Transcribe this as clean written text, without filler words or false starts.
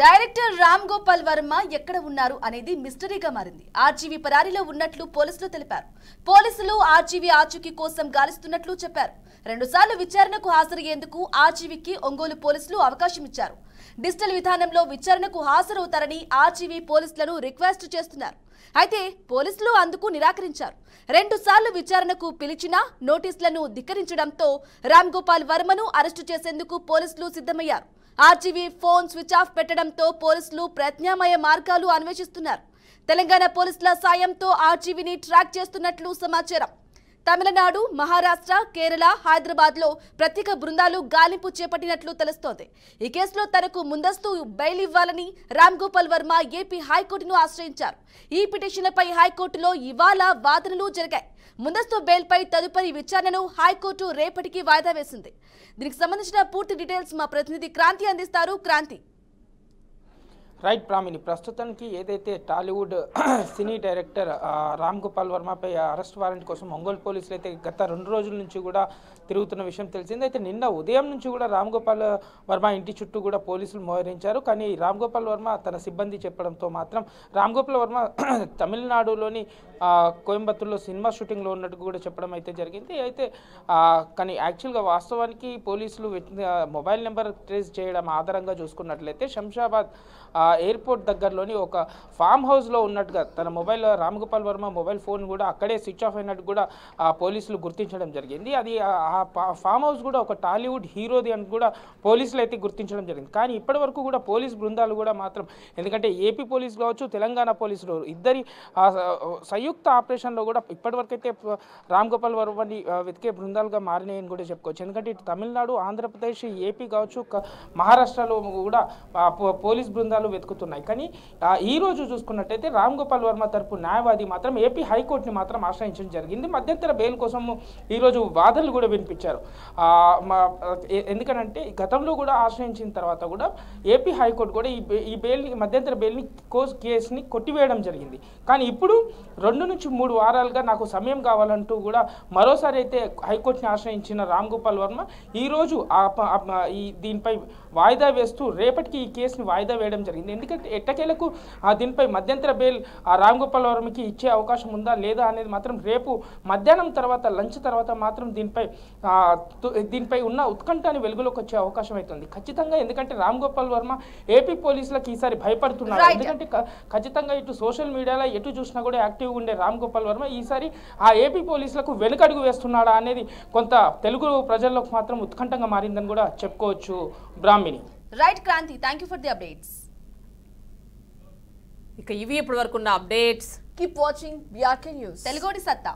Director Ram Gopal Varma ఎక్కడ ఉన్నారు అనేది మిస్టరీగా మారింది. ఆర్జీవీ పరారీలో ఉన్నట్లు పోలీసులు తెలిపారు. పోలీసులు ఆర్జీవీ ఆచూకీ కోసం గాలిస్తున్నట్లు చెప్పారు. 2 సార్లు విచారణకు హాజరయ్యేందుకు ఆర్జీవీకి ఒంగోలు పోలీసులు అవకాశం ఇచ్చారు. డిజిటల్ విధానంలో విచారణకు హాజరవుతారని ఆర్జీవీ పోలీసులను రిక్వెస్ట్ చేస్తున్నారు. అయితే పోలీసులు అందుకు నిరాకరించారు. 2 సార్లు విచారణకు పిలిచినా నోటీసులను ధిక్కరించడంతో రామ్ గోపాల్ వర్మను అరెస్టు చేసేందుకు పోలీసులు సిద్ధమయ్యారు. ఆర్జీవీ ఫోన్ స్విచ్ ఆఫ్ పెట్టడంతో పోలీసులు ప్రత్యామ్నాయ మార్గాలు అన్వేషిస్తున్నారు. తెలంగాణ పోలీసుల సాయంతో ఆర్జీవీని ట్రాక్ చేస్తున్నట్లు సమాచారం. తమిళనాడు, మహారాష్ట్ర, కేరళ, హైదరాబాద్లో ప్రత్యేక బృందాలు గాలింపు చేపట్టినట్లు తెలుస్తోంది. ఈ కేసులో తనకు ముందస్తు బెయిల్ ఇవ్వాలని రామ్ గోపాల్ వర్మ ఏపీ హైకోర్టును ఆశ్రయించారు. ఈ పిటిషన్పై హైకోర్టులో ఇవాళ వాదనలు జరిగాయి. ముందస్తు బెయిల్పై తదుపరి విచారణను హైకోర్టు రేపటికి వాయిదా వేసింది. దీనికి సంబంధించిన పూర్తి డీటెయిల్స్ మా ప్రతినిధి క్రాంతి అందిస్తారు. క్రాంతి. రైట్ ప్రామిని, ప్రస్తుతానికి ఏదైతే Tollywood cine director Ram Gopal వర్మపై అరెస్ట్ వారెంట్ కోసం ఒంగోలు పోలీసులు అయితే గత 2 రోజుల నుంచి కూడా తిరుగుతున్న విషయం తెలిసింది. అయితే నిన్న ఉదయం నుంచి కూడా రామ్ గోపాల్ వర్మ ఇంటి చుట్టూ కూడా పోలీసులు మోహరించారు. కానీ రామ్ గోపాల్ వర్మ తన సిబ్బంది చెప్పడంతో మాత్రం రామ్ గోపాల్ వర్మ తమిళనాడులోని కోయంబత్తూరులో సినిమా షూటింగ్లో ఉన్నట్టు కూడా చెప్పడం అయితే జరిగింది. అయితే కానీ యాక్చువల్గా వాస్తవానికి పోలీసులు మొబైల్ నెంబర్ ట్రేస్ చేయడం ఆధారంగా చూసుకున్నట్లయితే శంషాబాద్ ఎయిర్పోర్ట్ దగ్గరలోని ఒక ఫామ్ హౌస్లో ఉన్నట్టుగా తన mobile Ram Gopal Varma mobile phone కూడా అక్కడే స్విచ్ ఆఫ్ అయినట్టు కూడా పోలీసులు గుర్తించడం జరిగింది. అది ఫామ్ హౌస్ కూడా ఒక టాలీవుడ్ హీరోది అని కూడా పోలీసులు అయితే గుర్తించడం జరిగింది. కానీ ఇప్పటి వరకు కూడా పోలీస్ బృందాలు కూడా మాత్రం, ఎందుకంటే ఏపీ పోలీసు కావచ్చు, తెలంగాణ పోలీసులు ఇద్దరి సంయుక్త ఆపరేషన్లో కూడా ఇప్పటివరకు అయితే రామ్ గోపాల్ వర్మని వెతికే బృందాలుగా మారినాయని కూడా చెప్పుకోవచ్చు. ఎందుకంటే ఇటు తమిళనాడు, ఆంధ్రప్రదేశ్, ఏపీ కావచ్చు, మహారాష్ట్రలో కూడా పోలీస్ బృందాలు వెతుకుతున్నాయి. కానీ ఈ రోజు చూసుకున్నట్టయితే రామ్ గోపాల్ వర్మ తరపు న్యాయవాది మాత్రం ఏపీ హైకోర్టుని మాత్రం ఆశ్రయించడం జరిగింది. మధ్యంతర బెయిల్ కోసం ఈరోజు వాదనలు కూడా వినిపించారు. ఎందుకంటే గతంలో కూడా ఆశ్రయించిన తర్వాత కూడా ఏపీ హైకోర్టు కూడా ఈ బెయిల్ని, మధ్యంతర బెయిల్ని, కేసుని కొట్టివేయడం జరిగింది. కానీ ఇప్పుడు 2 నుంచి 3 వారాలుగా నాకు సమయం కావాలంటూ కూడా మరోసారి అయితే హైకోర్టుని ఆశ్రయించిన రామ్ గోపాల్ వర్మ ఈరోజు దీనిపై వాయిదా వేస్తూ రేపటికి ఈ కేసుని వాయిదా వేయడం జరిగింది. ఎందుకంటే ఎట్టకేలకు దీనిపై మధ్యంతర బెయిల్ రామ్ గోపాల్ వర్మకి ఇచ్చే అవకాశం ఉందా లేదా అనేది మాత్రం రేపు మధ్యాహ్నం తర్వాత, లంచ్ తర్వాత మాత్రం దీనిపై ఉన్న ఉత్కంఠని వెలుగులోకి వచ్చే అవకాశం అవుతుంది ఖచ్చితంగా. ఎందుకంటే రామ్ గోపాల్ వర్మ ఏపీ పోలీసులకు ఈసారి భయపడుతున్నారు. ఎందుకంటే ఖచ్చితంగా ఇటు సోషల్ మీడియాలో ఎటు చూసినా కూడా యాక్టివ్గా ఉండే రామ్ గోపాల్ వర్మ ఈసారి ఆ ఏపీ పోలీసులకు వెనుకడుగు వేస్తున్నాడా అనేది కొంత తెలుగు ప్రజల్లోకి మాత్రం ఉత్కంఠంగా మారిందని కూడా చెప్పుకోవచ్చు. Brahmani. Right Kranti, thank you for the updates. ఇక ఇవి ఇప్పటి వరకు ఉన్న updates. Keep watching BRK news, తెలుగోడి సత్తా.